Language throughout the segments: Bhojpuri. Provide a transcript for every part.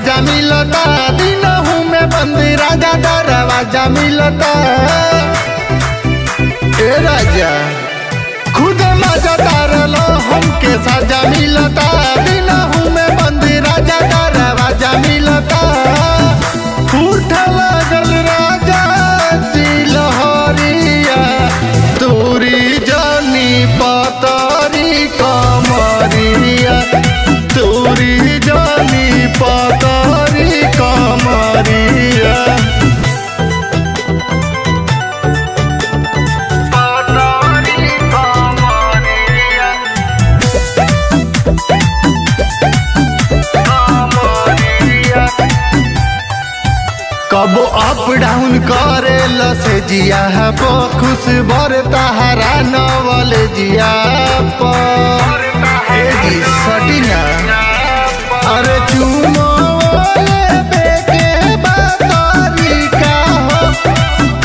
सजा मिलता, दिनहू में बंदी राजा दरवाजा मिलता। ए राजा खुद मजा तारलो हमके सजा मिलता, दिनहू में बंदी राजा दरवाजा मिलता। उठ लगल राजा जी लहरिया, तोरी जानी पतरी कमरिया, तोरी जानी पतरी कमरिया। कबो अप डाउन करे लसे जिया पो, खुश भर तहरा नवल जिया पो। ए जी सटिना अरे चुमो बेके बातरी का हो,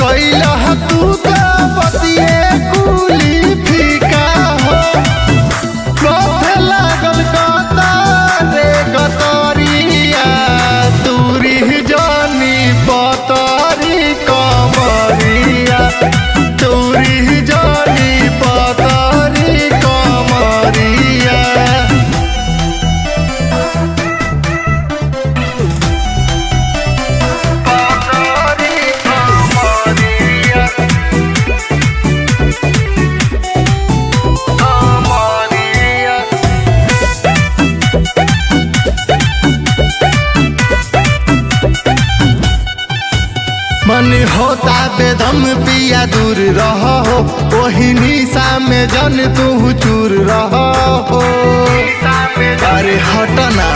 कैलह तू तो पतिए कुली फीका हो। कथे लागल कतारे गतरिया, तूरी जानी पतरी कमरिया, तूरी जानी पतरी कमरिया। पतरी कमरिया कमरिया। मन होता बेदम पिया दूर रहो, वही निशा में जन तू चूर रहो। अरे हटना